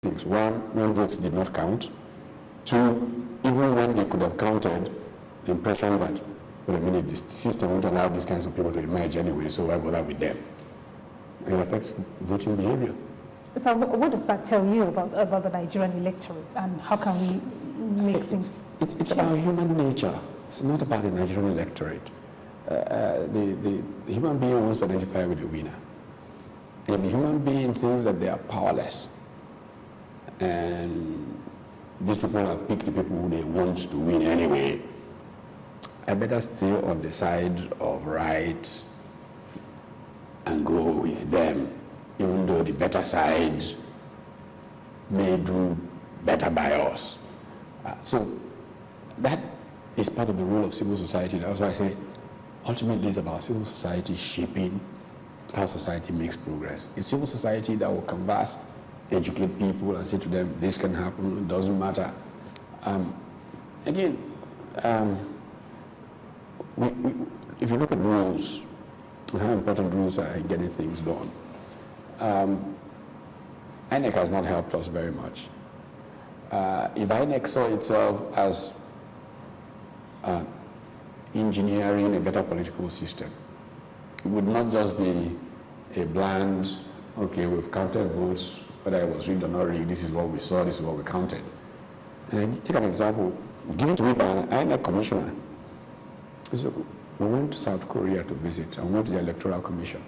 things. One, when votes did not count. Two, even when they could have counted, the impression that, wait a minute, the system won't allow these kinds of people to emerge anyway, so why bother with them? It affects voting behavior. So what does that tell you about the Nigerian electorate, and how can we make things It's about human nature. It's not about the Nigerian electorate. The human being wants to identify with the winner. And the human being thinks that they are powerless. And these people have picked the people who they want to win anyway. I better stay on the side of right and go with them, even though the better side may do better by us. So that is part of the role of civil society. That's why I say ultimately it's about civil society shaping how society makes progress. It's civil society that will converse, educate people and say to them, this can happen, it doesn't matter. If you look at rules, and how important rules are in getting things done, INEC has not helped us very much. If INEC saw itself as engineering a better political system, it would not just be a bland, okay, we've counted votes, whether it was rigged or not rigged, this is what we saw, this is what we counted. And I take an example given to me by an INEC commissioner. So we went to South Korea to visit and went to the Electoral Commission.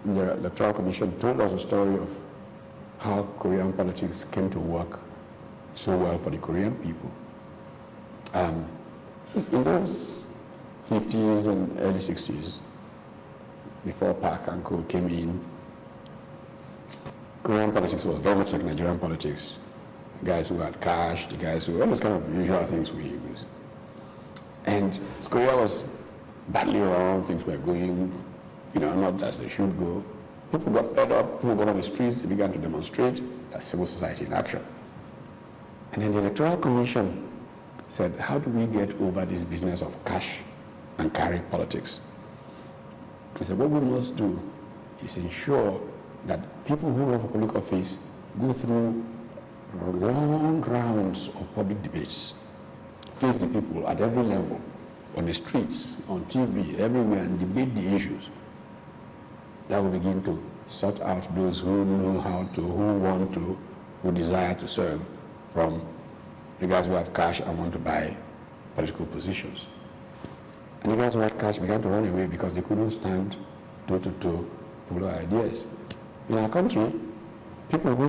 And the Electoral Commission told us a story of how Korean politics came to work so well for the Korean people. In those 50s and early 60s, before Park and Co came in, Korean politics was very much like Nigerian politics. The guys who had cash, the guys who, all those kind of usual things we use. And Korea was badly wrong, things were going, not as they should go. People got fed up, people got on the streets, they began to demonstrate. That's civil society in action. And then the Electoral Commission said, how do we get over this business of cash and carry politics? They said, what we must do is ensure that people who run for public office go through long rounds of public debates, face the people at every level, on the streets, on TV, everywhere, and debate the issues. That will begin to sort out those who know how to, who want to, who desire to serve, from the guys who have cash and want to buy political positions. And the guys who had cash began to run away because they couldn't stand toe-to-toe popular ideas. In our country, people who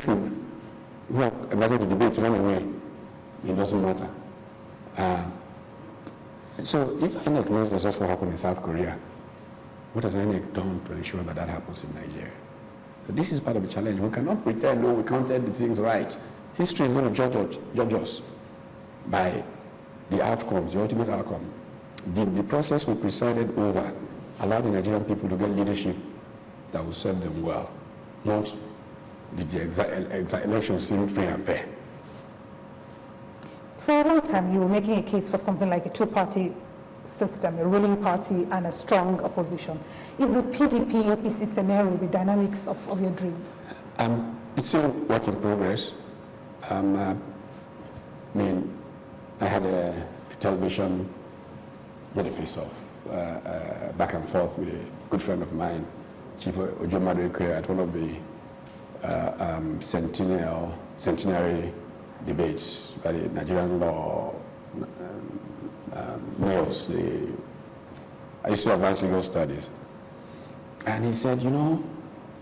are invited to debates run away. It doesn't matter. So if INEC knows that's just what happened in South Korea, what has INEC done to ensure that that happens in Nigeria? So this is part of the challenge. We cannot pretend, we counted the things right. History is going to judge us by the outcomes, the ultimate outcome. Did the process we presided over allow the Nigerian people to get leadership that will serve them well? Not did the election seem free and fair? For a long time, you were making a case for something like a two-party system, a ruling party and a strong opposition. Is the PDP-APC scenario the dynamics of your dream? It's still a work in progress. I had a television, not a face-off, back and forth with a good friend of mine, Chief Utomi, at one of the centenary debates by the Nigerian law males. I used to advance legal studies. And he said,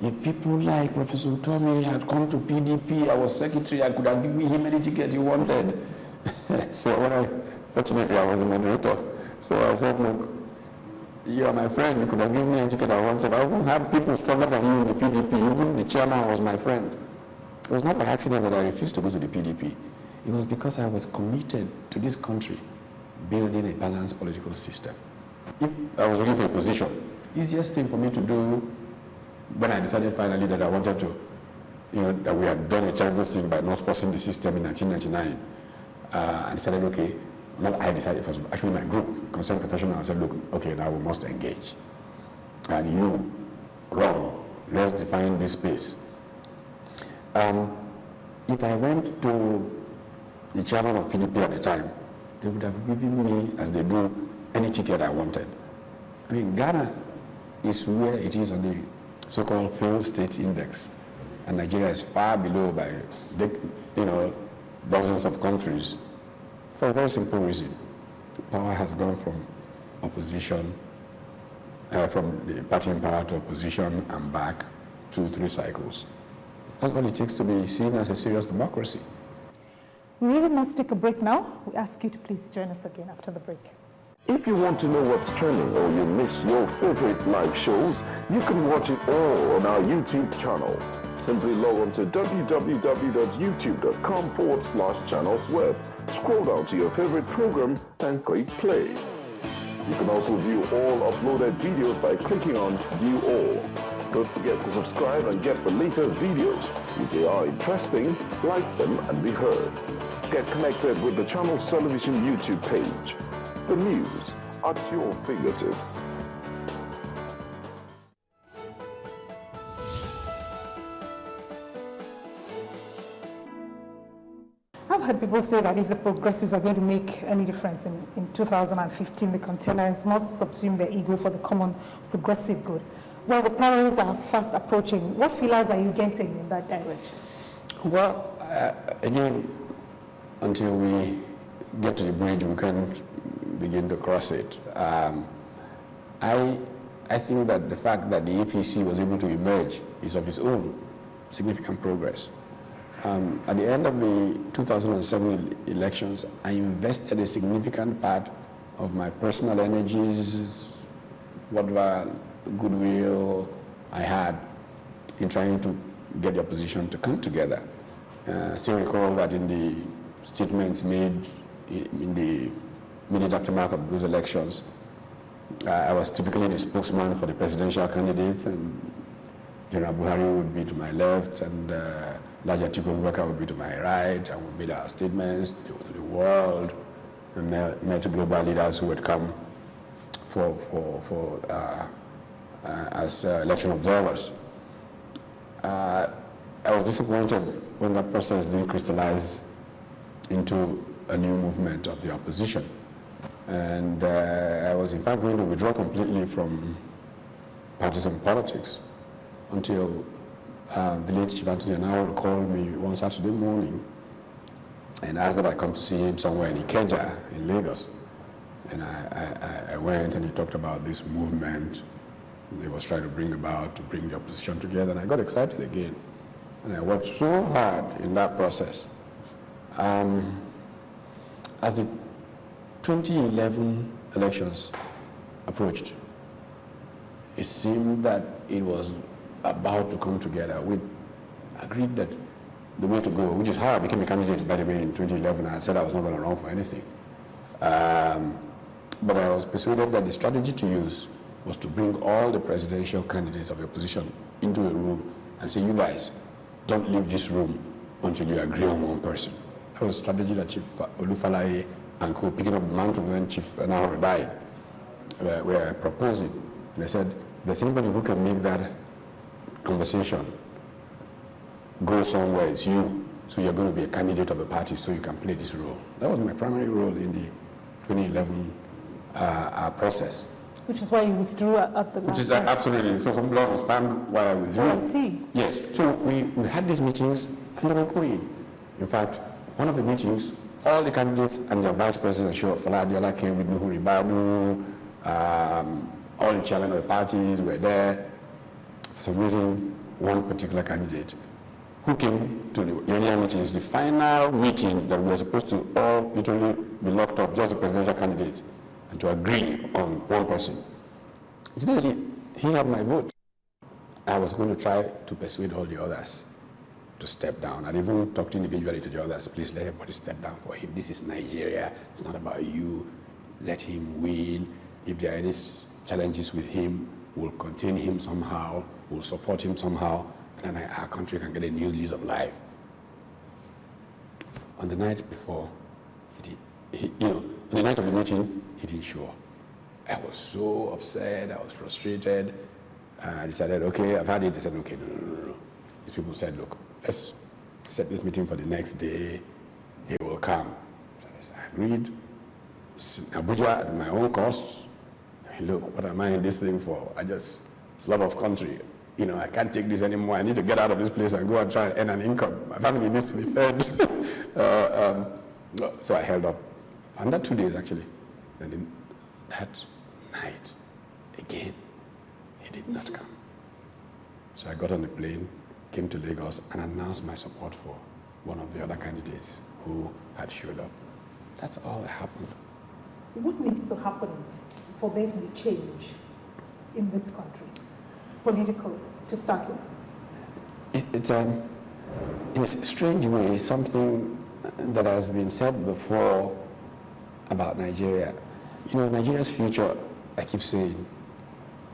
if people like Professor Utomi had come to PDP, I was secretary, I could have given him any ticket he wanted. So fortunately I was the moderator. So I said, look, you are my friend, you could have given me any ticket I wanted. I wouldn't have people stronger than you in the PDP. Even the chairman was my friend. It was not by accident that I refused to go to the PDP. It was because I was committed to this country building a balanced political system. If I was looking for a position, easiest thing for me to do when I decided finally that I wanted to, that we had done a terrible thing by not forcing the system in 1999, I decided, okay, not I decided, it was actually my group, concerned professionals, said, look, okay, now we must engage. And you, wrong, let's define this space. if I went to the chairman of PDP at the time, they would have given me, as they do, any ticket I wanted. I mean, Ghana is where it is on the so-called failed states index, and Nigeria is far below by, dozens of countries, for a very simple reason. Power has gone from opposition, from the party in power to opposition and back 2-3 cycles. That's what it takes to be seen as a serious democracy. We really must take a break now. We ask you to please join us again after the break. If you want to know what's trending or you miss your favorite live shows, you can watch it all on our YouTube channel. Simply log on to www.youtube.com/channelsweb. Scroll down to your favorite program and click play. You can also view all uploaded videos by clicking on View All. Don't forget to subscribe and get the latest videos. If they are interesting, like them and be heard. Get connected with the channel's television YouTube page. The news at your fingertips. I've heard people say that if the progressives are going to make any difference in 2015, the containers must subsume their ego for the common progressive good. Well, the primaries are fast approaching. What feelers are you getting in that direction? Well, again, until we get to the bridge, we can't begin to cross it. I think that the fact that the APC was able to emerge is of its own significant progress. At the end of the 2007 elections, I invested a significant part of my personal energies, whatever goodwill I had, in trying to get the opposition to come together. Still recall that in the statements made in the immediate aftermath of those elections, I was typically the spokesman for the presidential candidates, and General Buhari would be to my left, and Laja Atiku Abubakar would be to my right, and we made our statements to the world, and met global leaders who would come as election observers. I was disappointed when that process didn't crystallize into a new movement of the opposition. And I was in fact going to withdraw completely from partisan politics until the late Chief Anthony Anao called me one Saturday morning and asked that I come to see him somewhere in Ikeja in Lagos. And I went, and he talked about this movement he was trying to bring about to bring the opposition together, and I got excited again. And I worked so hard in that process. As the 2011 elections approached, it seemed that it was about to come together. We agreed that the way to go, which is how I became a candidate, by the way, in 2011. I had said I was not going to run for anything. But I was persuaded that the strategy to use was to bring all the presidential candidates of the opposition into a room and say, you guys, don't leave this room until you agree on one person. That was a strategy that Chief Olufalaye and co, picking up the mantle when Chief Nahoro died, were proposing. And they said, there's anybody who can make that conversation go somewhere, it's you. So you're going to be a candidate of a party so you can play this role. That was my primary role in the 2011 process. Which is why you withdrew at the last Which is time. absolutely, so some people understand why I withdrew. Oh, I see. Yes, so we had these meetings and they were going. In fact, one of the meetings, all the candidates and their vice president, Sure Faladiola came with Nuhu Ribadu, all the chairmen of the parties were there. For some reason, one particular candidate who came to the earlier meetings, the final meeting that we were supposed to all literally be locked up, just the presidential candidates, and to agree on one person. Incidentally, he had my vote. I was going to try to persuade all the others to step down. I'd even talked individually to the others, please let everybody step down for him. This is Nigeria, it's not about you. Let him win. If there are any challenges with him, we'll contain him somehow, we'll support him somehow, and then our country can get a new lease of life. On the night before, on the night of the meeting, he didn't show up. I was so upset, I was frustrated. I decided, okay, I've had it. They said, okay, no. These people said, look, let's set this meeting for the next day. He will come. So I agreed. Abuja at my own costs. Look, what am I in this thing for? It's love of country. You know, I can't take this anymore. I need to get out of this place and go and try and earn an income. My family needs to be fed. So I held up. Under 2 days, actually. And in that night, again, he did not come. So I got on the plane, came to Lagos, and announced my support for one of the other candidates who had showed up. That's all that happened. What needs to happen for there to be change in this country, politically, to start with? It's in a strange way, something that has been said before about Nigeria. You know, Nigeria's future, I keep saying,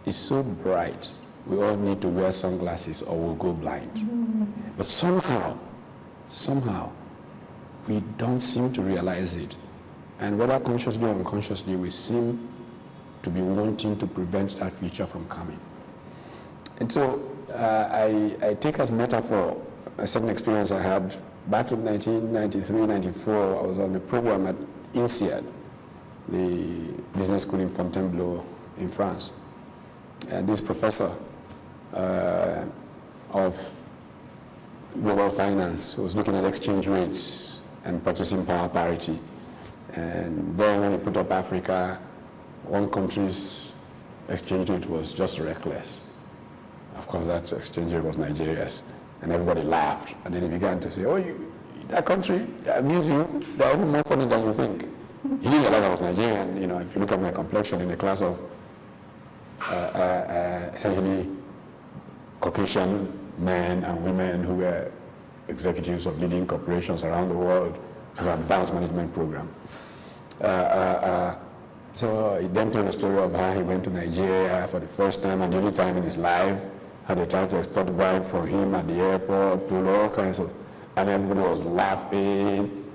is so bright. We all need to wear sunglasses or we'll go blind. Mm-hmm. But somehow, we don't seem to realize it. And whether consciously or unconsciously, we seem to be wanting to prevent that future from coming. And so I take as metaphor a certain experience I had back in 1993, 94. I was on a program at INSEAD, the business school in Fontainebleau in France. And this professor of global finance was looking at exchange rates and purchasing power parity. And then when he put up Africa, one country's exchange rate was just reckless. Of course, that exchange rate was Nigeria's. And everybody laughed. And then he began to say, oh, that country, I amuse you, they're even more funny than you think. He didn't realize I was Nigerian. You know, if you look at my complexion in a class of essentially Caucasian men and women who were executives of leading corporations around the world, it was an advanced management program. So he then told a story of how he went to Nigeria for the first time and the only time in his life, how they tried to extort bribe from him at the airport, to all kinds of, and everybody was laughing.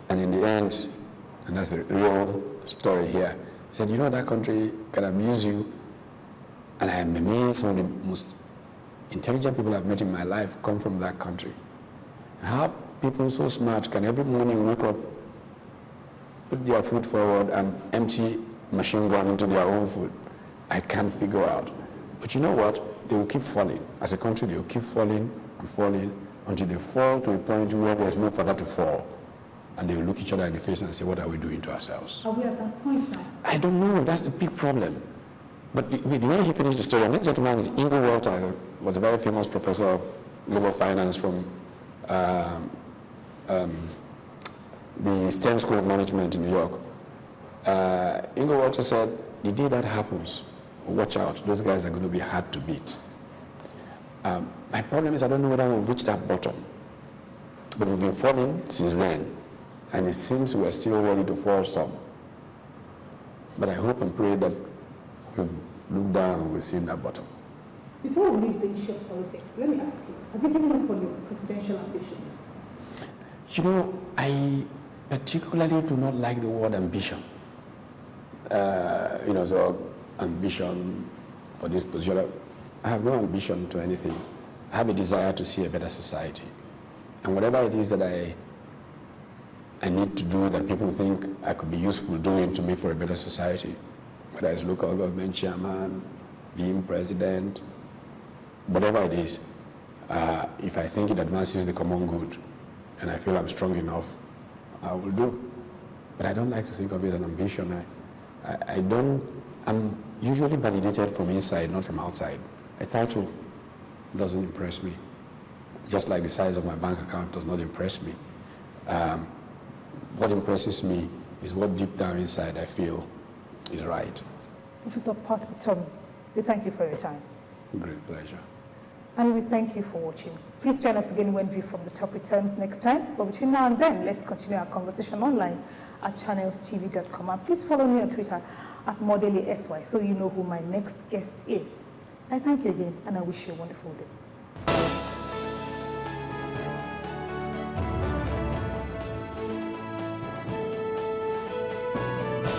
And in the end, and that's the real story here, he said, you know, that country can amuse you, and I am amazed some of the most intelligent people I've met in my life come from that country. How people so smart can every morning wake up, put their foot forward and empty machine gun into their own food. I can't figure out. But you know what? They will keep falling. As a country, they will keep falling and falling until they fall to a point where there's no further to fall. And they will look each other in the face and say, what are we doing to ourselves? Are we at that point now? I don't know. That's the big problem. But when he finished the story, and this gentleman is Ingo Walter, was a very famous professor of global finance from the Stern School of Management in New York. Ingo Walter said, the day that happens, watch out, those guys are going to be hard to beat. My problem is I don't know whether we'll reach that bottom. But we've been falling since then, and it seems we're still ready to fall some. But I hope and pray that we'll look down and we'll see that bottom. Before we leave the issue of politics, let me ask you, have you given up on your presidential ambitions? You know, I particularly do not like the word ambition. So ambition for this position. I have no ambition to anything. I have a desire to see a better society. And whatever it is that I need to do that people think I could be useful doing to make for a better society, whether it's local government chairman, being president, whatever it is, if I think it advances the common good and I feel I'm strong enough, I will do. But I don't like to think of it as an ambition. I'm usually validated from inside, not from outside. A title doesn't impress me. Just like the size of my bank account does not impress me. What impresses me is what deep down inside I feel is right. Professor Pt.2, we thank you for your time. Great pleasure. And we thank you for watching. Please join us again when View from the Top returns next time. But between now and then, let's continue our conversation online at channelstv.com. And please follow me on Twitter at ModeliSY so you know who my next guest is. I thank you again, and I wish you a wonderful day.